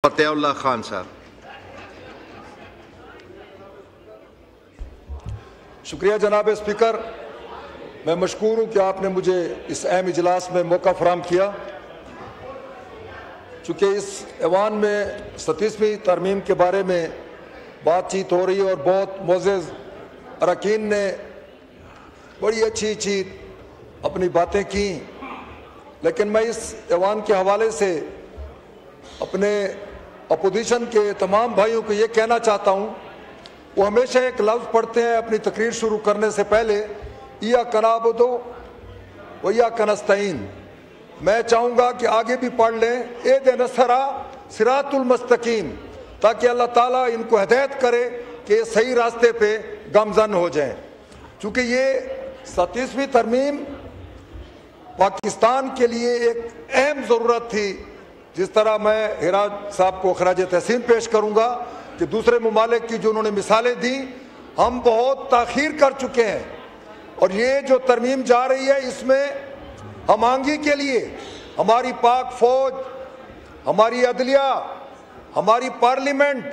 फतेहुल्लाह खान साहब। शुक्रिया जनाब स्पीकर, मैं मशकूर हूँ कि आपने मुझे इस अहम इजलास में मौका फराहम किया। चूँकि इस ऐवान में 37वीं तरमीम के बारे में बातचीत हो रही है और बहुत मोअज़्ज़ज़ अरकान ने बड़ी अच्छी अपनी बातें की, लेकिन मैं इस ऐवान के हवाले से अपने अपोजिशन के तमाम भाइयों को ये कहना चाहता हूँ, वो हमेशा एक लफ्ज़ पढ़ते हैं अपनी तकरीर शुरू करने से पहले, या कनाबुदो व या कनस्तईन। मैं चाहूँगा कि आगे भी पढ़ लें एहदिनस्सिरा सिरातुल मुस्तकीम, ताकि अल्लाह ताला इनको हिदायत करे कि ये सही रास्ते पे गमजन हो जाएं। चूँकि ये 37वीं तरमीम पाकिस्तान के लिए एक अहम ज़रूरत थी। जिस तरह मैं हिराज साहब को खराज तहसीन पेश करूँगा कि दूसरे ममालिक की जो उन्होंने मिसालें दी, हम बहुत ताख़ीर कर चुके हैं और ये जो तरमीम जा रही है इसमें हम आंगी के लिए हमारी पाक फौज, हमारी अदलिया, हमारी पार्लियामेंट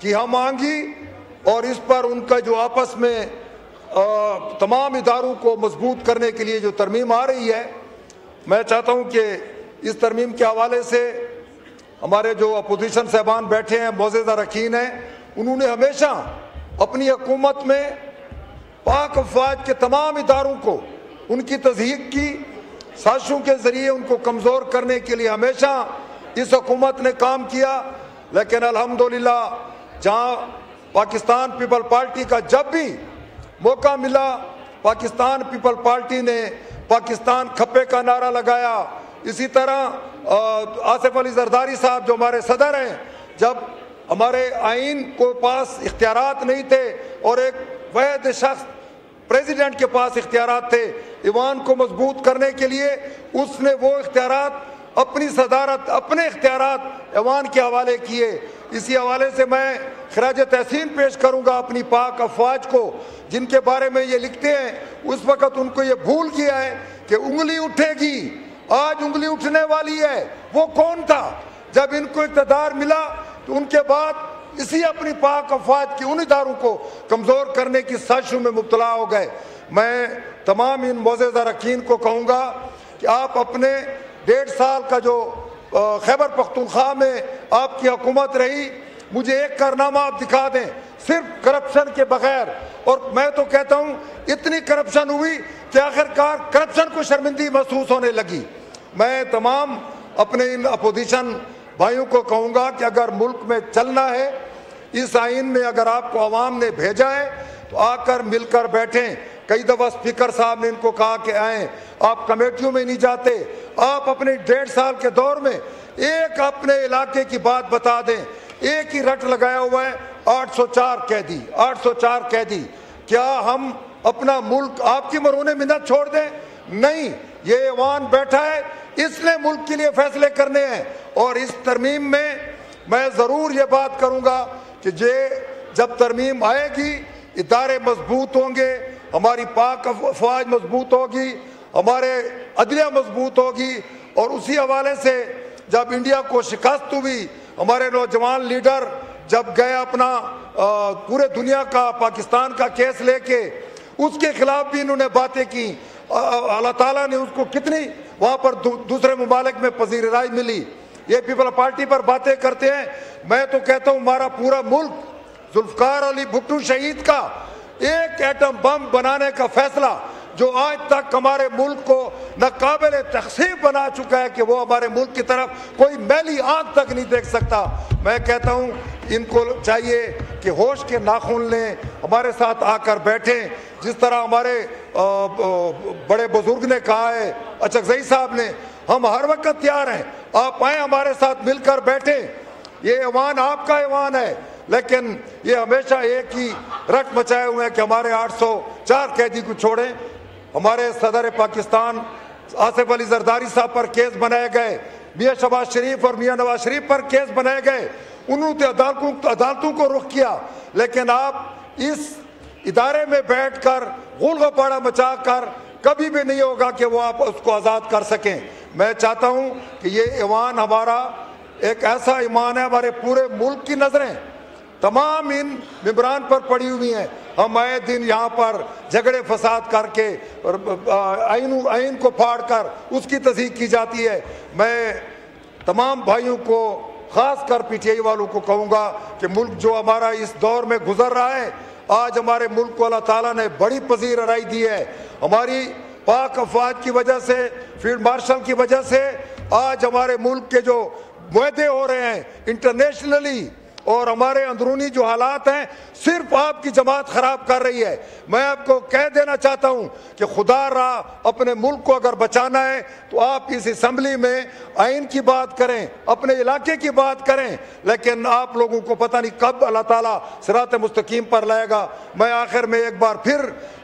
की हम आंगी और इस पर उनका जो आपस में तमाम इदारों को मजबूत करने के लिए जो तरमीम आ रही है, मैं चाहता हूँ कि इस तरमीम के हवाले से हमारे जो अपोजिशन साहबान बैठे हैं, मोअज़्ज़ज़ अरकान हैं, उन्होंने हमेशा अपनी हुकूमत में पाक अफवाज के तमाम इदारों को उनकी तज़हीक की साजिशों के ज़रिए उनको कमज़ोर करने के लिए हमेशा इस हुकूमत ने काम किया। लेकिन अल्हम्दुलिल्लाह जहाँ पाकिस्तान पीपल पार्टी का जब भी मौका मिला, पाकिस्तान पीपल पार्टी ने पाकिस्तान खप्पे का नारा लगाया। इसी तरह आसिफ अली जरदारी साहब जो हमारे सदर हैं, जब हमारे आइन को पास इख्तियारात नहीं थे और एक वैध शख्स प्रेसिडेंट के पास इख्तियारात थे ईवान को मजबूत करने के लिए, उसने वो इख्तियारात अपनी सदारत, अपने इख्तियारात ईवान के हवाले किए। इसी हवाले से मैं खराज तहसीन पेश करूँगा अपनी पाक अफवाज को, जिनके बारे में ये लिखते हैं उस वक़्त उनको ये भूल गया है कि उंगली उठेगी, आज उंगली उठने वाली है। वो कौन था? जब इनको इक़्तिदार मिला तो उनके बाद इसी अपनी पाक अफवाज की उन इदारों को कमज़ोर करने की साजिशों में मुब्तला हो गए। मैं तमाम इन मोअज़्ज़ज़ अरकान को कहूँगा कि आप अपने 1.5 साल का जो खैबर पख्तूनख्वा में आपकी हुकूमत रही, मुझे एक कारनामा आप दिखा दें सिर्फ करप्शन के बगैर। और मैं तो कहता हूँ इतनी करप्शन हुई कि आखिरकार करप्शन को शर्मिंदगी महसूस होने लगी। मैं तमाम अपने इन अपोजिशन भाइयों को कहूँगा कि अगर मुल्क में चलना है, इस आइन में अगर आपको अवाम ने भेजा है तो आकर मिलकर बैठें। कई दफ़ा स्पीकर साहब ने इनको कहा कि आएँ, आप कमेटियों में नहीं जाते, आप अपने 1.5 साल के दौर में एक अपने इलाके की बात बता दें। एक ही रट लगाया हुआ है 804 कैदी, 804 कैदी। क्या हम अपना मुल्क आपकी मरूने मिन्नत छोड़ दें? नहीं, ये ऐवान बैठा है, इसने मुल्क के लिए फैसले करने हैं। और इस तरमीम में मैं ज़रूर ये बात करूँगा कि जब तरमीम आएगी इदारे मजबूत होंगे, हमारी पाक अफवाज मजबूत होगी, हमारे अदलिया मजबूत होगी। और उसी हवाले से जब इंडिया को शिकस्त हुई, हमारे नौजवान लीडर जब गए अपना पूरे दुनिया का पाकिस्तान का केस लेके, उसके खिलाफ भी इन्होंने बातें की। अल्लाह ताला ने उसको कितनी वहाँ पर दूसरे ममालिक में पजीर राय मिली। ये पीपल पार्टी पर बातें करते हैं। मैं तो कहता हूँ हमारा पूरा मुल्क जुल्फ़िकार अली भुट्टो शहीद का एक एटम बम बनाने का फैसला जो आज तक हमारे मुल्क को नाकाबिल तक़सीम बना चुका है कि वो हमारे मुल्क की तरफ कोई मैली आंख तक नहीं देख सकता। मैं कहता हूँ इनको चाहिए कि होश के नाखून लें, हमारे साथ आकर बैठें। जिस तरह हमारे बड़े बुजुर्ग ने कहा है, अचकज़ई साहब ने, हम हर वक्त तैयार हैं, आप आएँ हमारे साथ मिलकर बैठें। ये ऐवान आपका ऐवान है, लेकिन ये हमेशा एक ही रट मचाए हुए हैं कि हमारे 804 कैदी को छोड़ें। हमारे सदर पाकिस्तान आसिफ अली जरदारी साहब पर केस बनाए गए, मियाँ शहबाज शरीफ और मियाँ नवाज शरीफ पर केस बनाए गए, उन्होंने अदालतों को रुख किया। लेकिन आप इस इदारे में बैठकर गुल गपाड़ा मचाकर कभी भी नहीं होगा कि वो आप उसको आज़ाद कर सकें। मैं चाहता हूँ कि ये ऐवान हमारा एक ऐसा ईमान है, हमारे पूरे मुल्क की नजरें तमाम इन मेंबरान पर पड़ी हुई हैं। हम आए दिन यहाँ पर झगड़े फसाद करके आइन को फाड़ कर उसकी तस्दीक की जाती है। मैं तमाम भाइयों को, खास कर पीटीआई वालों को कहूँगा कि मुल्क जो हमारा इस दौर में गुजर रहा है, आज हमारे मुल्क को अल्लाह ताला ने बड़ी पजीराई दी है। हमारी पाक अफवाज की वजह से, फील्ड मार्शल की वजह से आज हमारे मुल्क के जो मुआहदे हो रहे हैं इंटरनेशनली, और हमारे अंदरूनी जो हालात हैं, सिर्फ आपकी जमात खराब कर रही है। मैं आपको कह देना चाहता हूं कि खुदा रहा अपने मुल्क को अगर बचाना है तो आप इस असेंबली में आइन की बात करें, अपने इलाके की बात करें, लेकिन आप लोगों को पता नहीं कब अल्लाह ताला सिरात मुस्तकीम पर लाएगा। मैं आखिर में एक बार फिर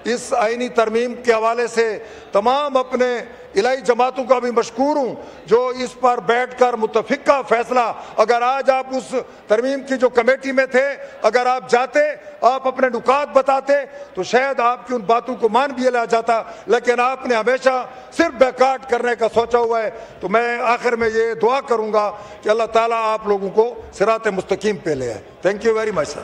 इस आइनी तरमीम के हवाले से तमाम अपने इलाही जमातों का भी मशकूर हूँ जो इस पर बैठकर मुतफिका फैसला, अगर आज आप उस तरमीम की जो कमेटी में थे, अगर आप जाते, आप अपने नुकात बताते तो शायद आपकी उन बातों को मान भी लिया जाता, लेकिन आपने हमेशा सिर्फ बैकाट करने का सोचा हुआ है। तो मैं आखिर में ये दुआ करूँगा कि अल्लाह ताला आप लोगों को सिरात मुस्तकीम पे ले आए। Thank you very much sir.